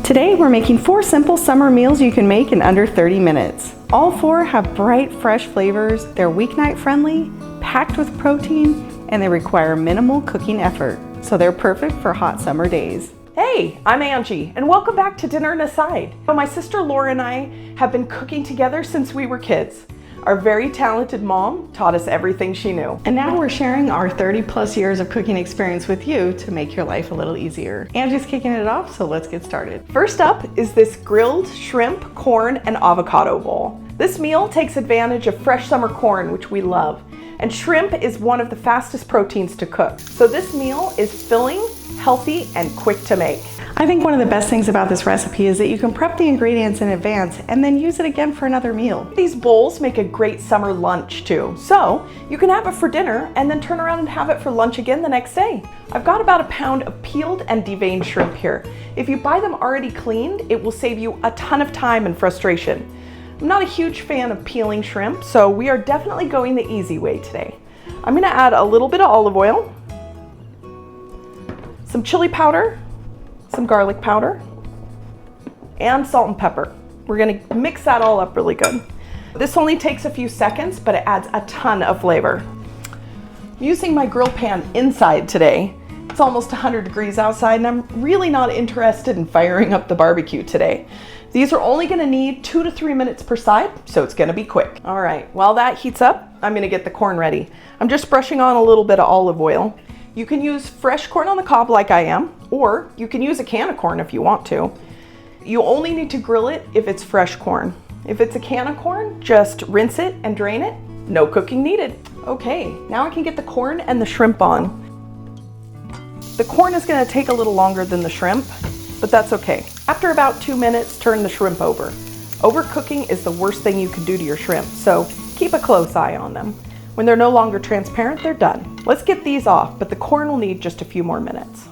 Today we're making 4 simple summer meals you can make in under 30 minutes. All 4 have bright, fresh flavors, they're weeknight friendly, packed with protein, and they require minimal cooking effort, so they're perfect for hot summer days. Hey, I'm Angie, and welcome back to Dinner and Aside. My sister Laura and I have been cooking together since we were kids. Our very talented mom taught us everything she knew. And now we're sharing our 30+ years of cooking experience with you to make your life a little easier. Angie's kicking it off, so let's get started. First up is this grilled shrimp, corn, and avocado bowl. This meal takes advantage of fresh summer corn, which we love. And shrimp is one of the fastest proteins to cook. So this meal is filling, healthy, and quick to make. I think one of the best things about this recipe is that you can prep the ingredients in advance and then use it again for another meal. These bowls make a great summer lunch too. So you can have it for dinner and then turn around and have it for lunch again the next day. I've got about a pound of peeled and deveined shrimp here. If you buy them already cleaned, it will save you a ton of time and frustration. I'm not a huge fan of peeling shrimp, so we are definitely going the easy way today. I'm gonna add a little bit of olive oil, some chili powder, some garlic powder, and salt and pepper. We're gonna mix that all up really good. This only takes a few seconds, but it adds a ton of flavor. I'm using my grill pan inside today. It's almost 100 degrees outside, and I'm really not interested in firing up the barbecue today. These are only gonna need 2 to 3 minutes per side, so it's gonna be quick. All right, while that heats up, I'm gonna get the corn ready. I'm just brushing on a little bit of olive oil. You can use fresh corn on the cob like I am, or you can use a can of corn if you want to. You only need to grill it if it's fresh corn. If it's a can of corn, just rinse it and drain it. No cooking needed. Okay, now I can get the corn and the shrimp on. The corn is gonna take a little longer than the shrimp, but that's okay. After about 2 minutes, turn the shrimp over. Overcooking is the worst thing you can do to your shrimp, so keep a close eye on them. When they're no longer transparent, they're done. Let's get these off, but the corn will need just a few more minutes.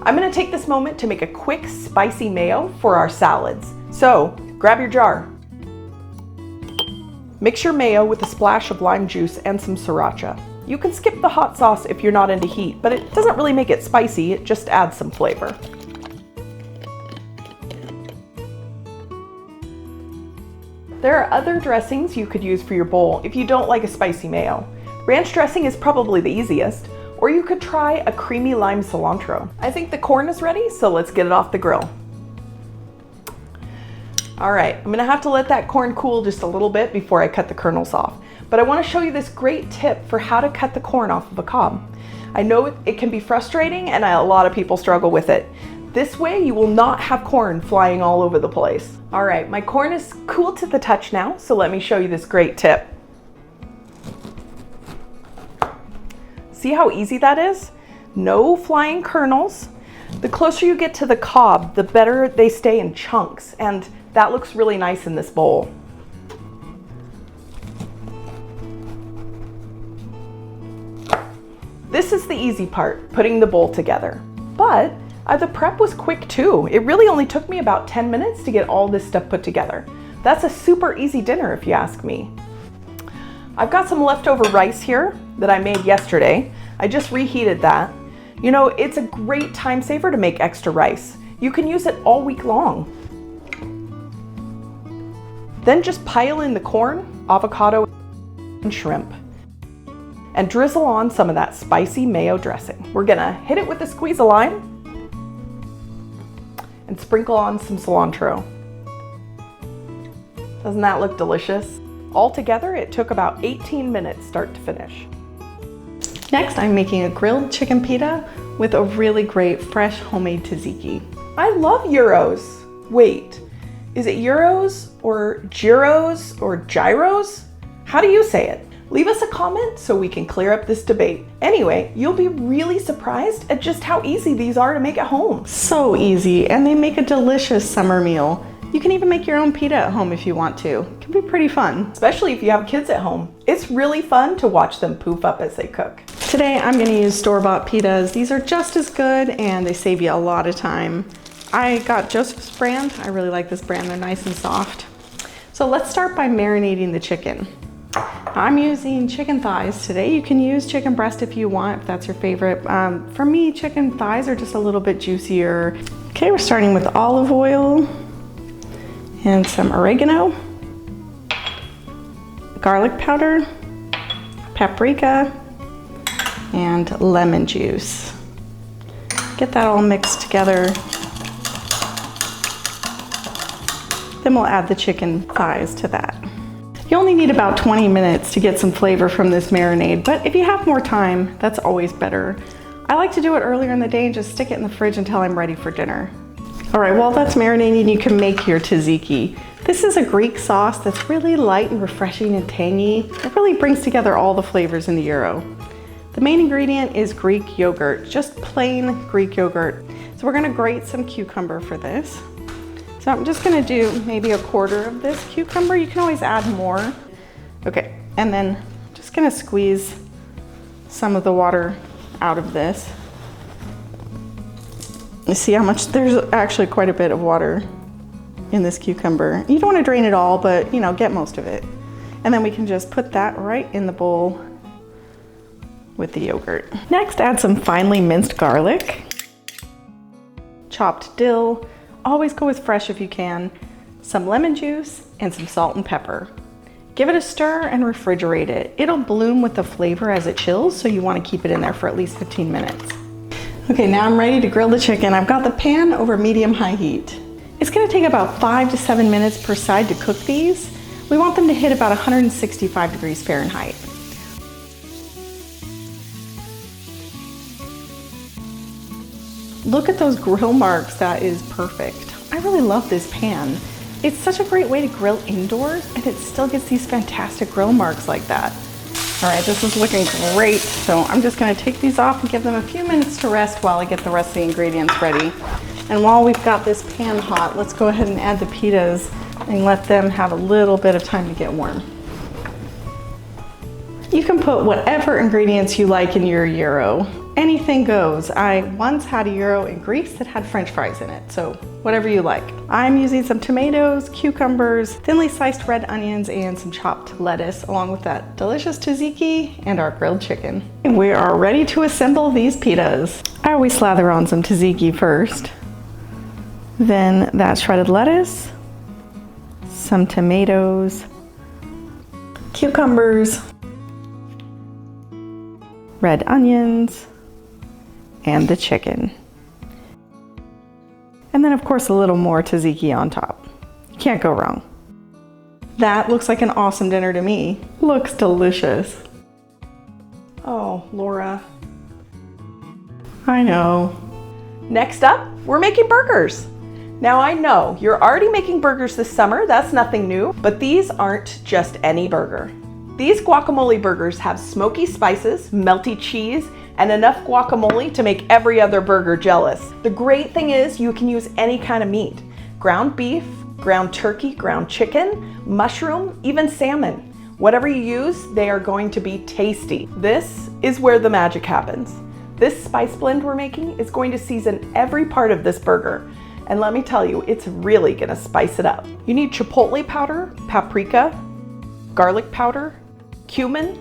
I'm gonna take this moment to make a quick spicy mayo for our salads. So, grab your jar. Mix your mayo with a splash of lime juice and some sriracha. You can skip the hot sauce if you're not into heat, but it doesn't really make it spicy, it just adds some flavor. There are other dressings you could use for your bowl if you don't like a spicy mayo. Ranch dressing is probably the easiest, or you could try a creamy lime cilantro. I think the corn is ready, so let's get it off the grill. All right, I'm gonna have to let that corn cool just a little bit before I cut the kernels off, but I wanna show you this great tip for how to cut the corn off of a cob. I know it can be frustrating and a lot of people struggle with it. This way you will not have corn flying all over the place. All right, my corn is cool to the touch now, so let me show you this great tip. See how easy that is? No flying kernels. The closer you get to the cob, the better they stay in chunks, and that looks really nice in this bowl. This is the easy part, putting the bowl together. But the prep was quick too. It really only took me about 10 minutes to get all this stuff put together. That's a super easy dinner if you ask me. I've got some leftover rice here that I made yesterday. I just reheated that. You know, it's a great time saver to make extra rice. You can use it all week long. Then just pile in the corn, avocado, and shrimp, and drizzle on some of that spicy mayo dressing. We're gonna hit it with a squeeze of lime and sprinkle on some cilantro. Doesn't that look delicious? Altogether, it took about 18 minutes start to finish. Next, I'm making a grilled chicken pita with a really great fresh homemade tzatziki. I love gyros. Wait, is it gyros or gyros or gyros? How do you say it? Leave us a comment so we can clear up this debate. Anyway, you'll be really surprised at just how easy these are to make at home. So easy, and they make a delicious summer meal. You can even make your own pita at home if you want to. It can be pretty fun. Especially if you have kids at home. It's really fun to watch them poof up as they cook. Today I'm gonna use store-bought pitas. These are just as good and they save you a lot of time. I got Joseph's brand. I really like this brand, they're nice and soft. So let's start by marinating the chicken. I'm using chicken thighs today. You can use chicken breast if you want, if that's your favorite. For me, chicken thighs are just a little bit juicier. Okay, we're starting with olive oil and some oregano, garlic powder, paprika, and lemon juice. Get that all mixed together. Then we'll add the chicken thighs to that. You only need about 20 minutes to get some flavor from this marinade, but if you have more time, that's always better. I like to do it earlier in the day and just stick it in the fridge until I'm ready for dinner. All right, while that's marinating, you can make your tzatziki. This is a Greek sauce that's really light and refreshing and tangy. It really brings together all the flavors in the gyro. The main ingredient is Greek yogurt, just plain Greek yogurt. So we're gonna grate some cucumber for this. So I'm just gonna do maybe 1/4 of this cucumber. You can always add more. Okay, and then I'm just gonna squeeze some of the water out of this. You see how much, there's actually quite a bit of water in this cucumber. You don't wanna drain it all, but you know, get most of it. And then we can just put that right in the bowl with the yogurt. Next, add some finely minced garlic, chopped dill, always go with fresh if you can, some lemon juice, and some salt and pepper. Give it a stir and refrigerate it. It'll bloom with the flavor as it chills, so you want to keep it in there for at least 15 minutes. Okay, now I'm ready to grill the chicken. I've got the pan over medium-high heat. It's gonna take about 5 to 7 minutes per side to cook these. We want them to hit about 165 degrees Fahrenheit. Look at those grill marks, that is perfect. I really love this pan. It's such a great way to grill indoors and it still gets these fantastic grill marks like that. All right, this is looking great. So I'm just gonna take these off and give them a few minutes to rest while I get the rest of the ingredients ready. And while we've got this pan hot, let's go ahead and add the pitas and let them have a little bit of time to get warm. You can put whatever ingredients you like in your gyro. Anything goes. I once had a gyro in Greece that had French fries in it, so whatever you like. I'm using some tomatoes, cucumbers, thinly sliced red onions, and some chopped lettuce, along with that delicious tzatziki and our grilled chicken. We are ready to assemble these pitas. I always slather on some tzatziki first, then that shredded lettuce, some tomatoes, cucumbers, red onions, and the chicken. And then of course a little more tzatziki on top. Can't go wrong. That looks like an awesome dinner to me. Looks delicious. Oh, Laura. I know. Next up, we're making burgers. Now I know you're already making burgers this summer, that's nothing new, but these aren't just any burger. These guacamole burgers have smoky spices, melty cheese, and enough guacamole to make every other burger jealous. The great thing is you can use any kind of meat. Ground beef, ground turkey, ground chicken, mushroom, even salmon. Whatever you use, they are going to be tasty. This is where the magic happens. This spice blend we're making is going to season every part of this burger. And let me tell you, it's really gonna spice it up. You need chipotle powder, paprika, garlic powder, cumin,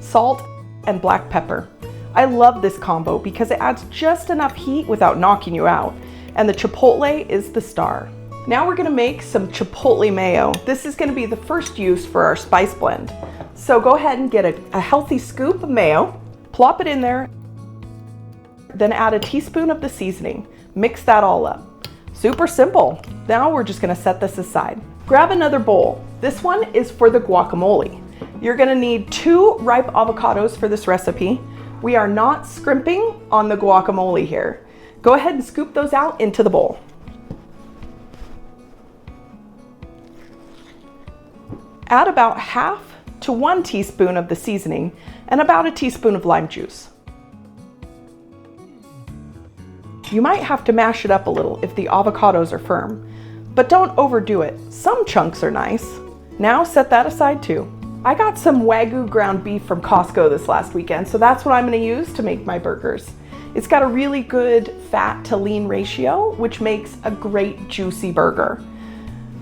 salt, and black pepper. I love this combo because it adds just enough heat without knocking you out. And the chipotle is the star. Now we're gonna make some chipotle mayo. This is gonna be the first use for our spice blend. So go ahead and get a healthy scoop of mayo, plop it in there, then add a teaspoon of the seasoning. Mix that all up. Super simple. Now we're just gonna set this aside. Grab another bowl. This one is for the guacamole. You're gonna need 2 ripe avocados for this recipe. We are not scrimping on the guacamole here. Go ahead and scoop those out into the bowl. Add about 1/2 to 1 teaspoon of the seasoning and about a teaspoon of lime juice. You might have to mash it up a little if the avocados are firm, but don't overdo it. Some chunks are nice. Now set that aside too. I got some Wagyu ground beef from Costco this last weekend, so that's what I'm gonna use to make my burgers. It's got a really good fat to lean ratio, which makes a great juicy burger.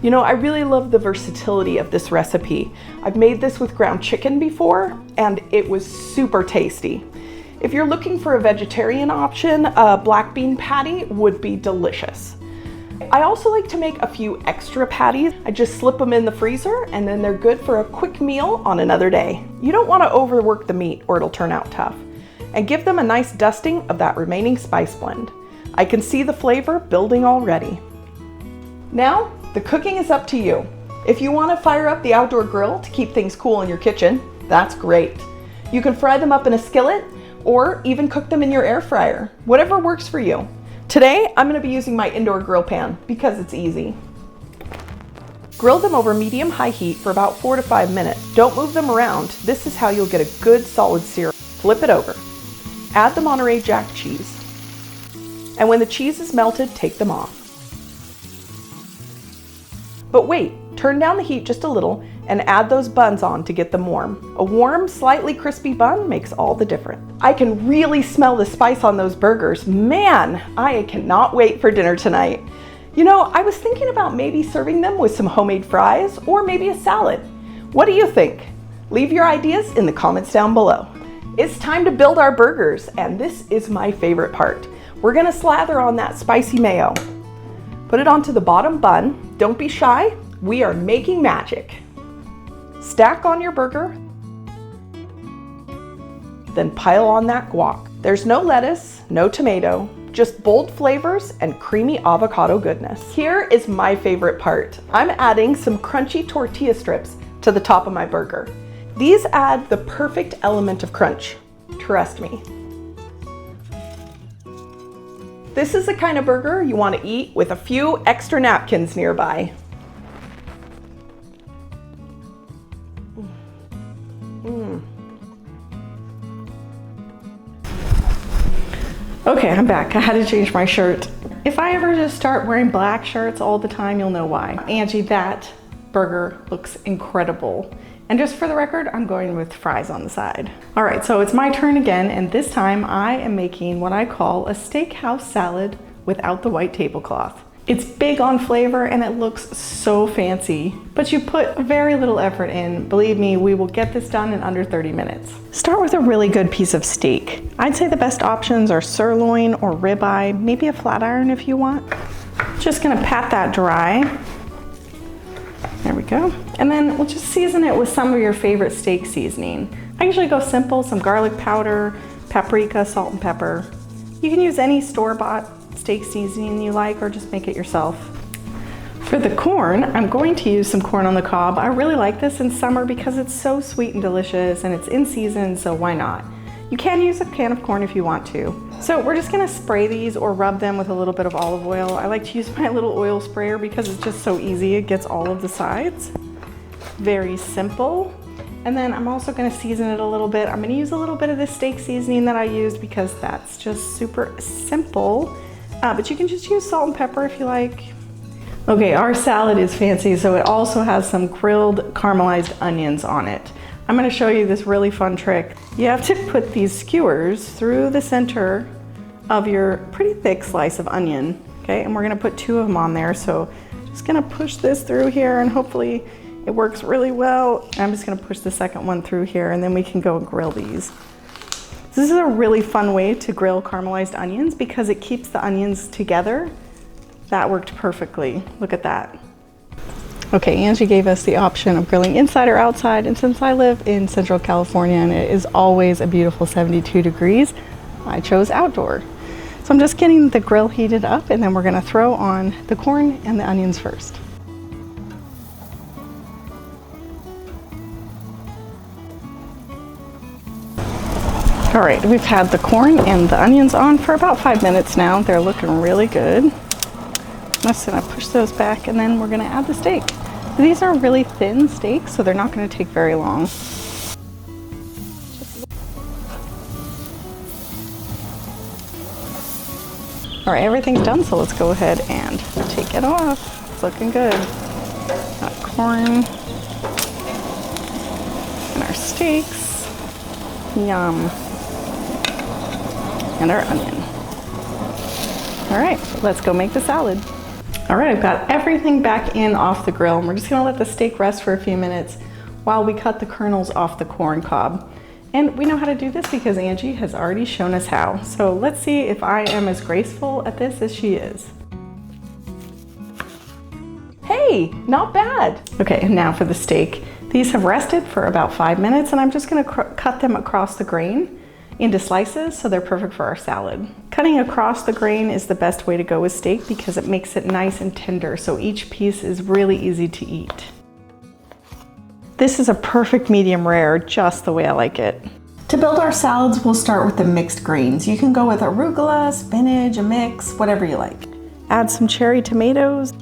You know, I really love the versatility of this recipe. I've made this with ground chicken before, and it was super tasty. If you're looking for a vegetarian option, a black bean patty would be delicious. I also like to make a few extra patties. I just slip them in the freezer and then they're good for a quick meal on another day. You don't want to overwork the meat or it'll turn out tough. And give them a nice dusting of that remaining spice blend. I can see the flavor building already. Now, the cooking is up to you. If you want to fire up the outdoor grill to keep things cool in your kitchen, that's great. You can fry them up in a skillet or even cook them in your air fryer, whatever works for you. Today, I'm going to be using my indoor grill pan because it's easy. Grill them over medium-high heat for about 4 to 5 minutes. Don't move them around. This is how you'll get a good solid sear. Flip it over. Add the Monterey Jack cheese. And when the cheese is melted, take them off. But wait, turn down the heat just a little and add those buns on to get them warm. A warm, slightly crispy bun makes all the difference. I can really smell the spice on those burgers. Man, I cannot wait for dinner tonight. You know, I was thinking about maybe serving them with some homemade fries or maybe a salad. What do you think? Leave your ideas in the comments down below. It's time to build our burgers, and this is my favorite part. We're gonna slather on that spicy mayo. Put it onto the bottom bun. Don't be shy, we are making magic. Stack on your burger, then pile on that guac. There's no lettuce, no tomato, just bold flavors and creamy avocado goodness. Here is my favorite part. I'm adding some crunchy tortilla strips to the top of my burger. These add the perfect element of crunch, trust me. This is the kind of burger you want to eat with a few extra napkins nearby. Okay, I'm back. I had to change my shirt. If I ever just start wearing black shirts all the time, you'll know why. Angie, that burger looks incredible. And just for the record, I'm going with fries on the side. All right, so it's my turn again, and this time I am making what I call a steakhouse salad without the white tablecloth. It's big on flavor and it looks so fancy, but you put very little effort in. Believe me, we will get this done in under 30 minutes. Start with a really good piece of steak. I'd say the best options are sirloin or ribeye, maybe a flat iron if you want. Just gonna pat that dry. There we go. And then we'll just season it with some of your favorite steak seasoning. I usually go simple, some garlic powder, paprika, salt and pepper. You can use any store-bought steak seasoning you like or just make it yourself. For the corn, I'm going to use some corn on the cob. I really like this in summer because it's so sweet and delicious and it's in season, so why not? You can use a can of corn if you want to. So we're just gonna spray these or rub them with a little bit of olive oil. I like to use my little oil sprayer because it's just so easy. It gets all of the sides. Very simple. And then I'm also gonna season it a little bit. I'm gonna use a little bit of the steak seasoning that I used because that's just super simple. But you can just use salt and pepper if you like. Okay, our salad is fancy, so it also has some grilled caramelized onions on it. I'm gonna show you this really fun trick. You have to put these skewers through the center of your pretty thick slice of onion, okay? And we're gonna put 2 of them on there, so just gonna push this through here and hopefully it works really well. I'm just gonna push the second one through here and then we can go and grill these. This is a really fun way to grill caramelized onions because it keeps the onions together. That worked perfectly. Look at that. Okay, Angie gave us the option of grilling inside or outside, and since I live in Central California and it is always a beautiful 72 degrees, I chose outdoor. So I'm just getting the grill heated up and then we're gonna throw on the corn and the onions first. All right, we've had the corn and the onions on for about 5 minutes now. They're looking really good. I'm just gonna push those back and then we're gonna add the steak. These are really thin steaks, so they're not gonna take very long. All right, everything's done, so let's go ahead and take it off. It's looking good. Got corn and our steaks. Yum. And our onion. All right, let's go make the salad. All right, I've got everything back in off the grill, and we're just gonna let the steak rest for a few minutes while we cut the kernels off the corn cob. And we know how to do this because Angie has already shown us how. So let's see if I am as graceful at this as she is. Hey, not bad. Okay, and now for the steak. These have rested for about 5 minutes, and I'm just gonna cut them across the grain into slices so they're perfect for our salad. Cutting across the grain is the best way to go with steak because it makes it nice and tender, so each piece is really easy to eat. This is a perfect medium rare, just the way I like it. To build our salads, we'll start with the mixed greens. You can go with arugula, spinach, a mix, whatever you like. Add some cherry tomatoes,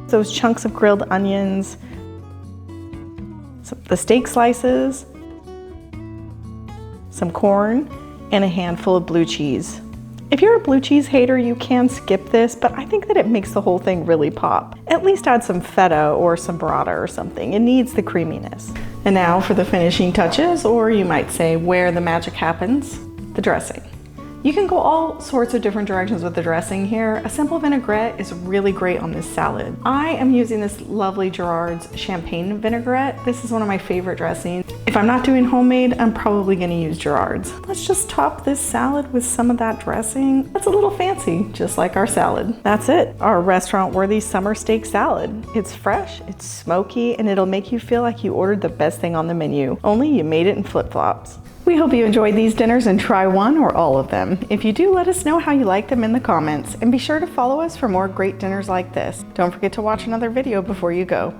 those chunks of grilled onions, the steak slices, some corn, and a handful of blue cheese. If you're a blue cheese hater, you can skip this, but I think that it makes the whole thing really pop. At least add some feta or some burrata or something. It needs the creaminess. And now for the finishing touches, or you might say where the magic happens, the dressing. You can go all sorts of different directions with the dressing here. A simple vinaigrette is really great on this salad. I am using this lovely Gerard's champagne vinaigrette. This is one of my favorite dressings. If I'm not doing homemade, I'm probably gonna use Gerard's. Let's just top this salad with some of that dressing. That's a little fancy, just like our salad. That's it, our restaurant-worthy summer steak salad. It's fresh, it's smoky, and it'll make you feel like you ordered the best thing on the menu, only you made it in flip-flops. We hope you enjoyed these dinners and try one or all of them. If you do, let us know how you like them in the comments, and be sure to follow us for more great dinners like this. Don't forget to watch another video before you go.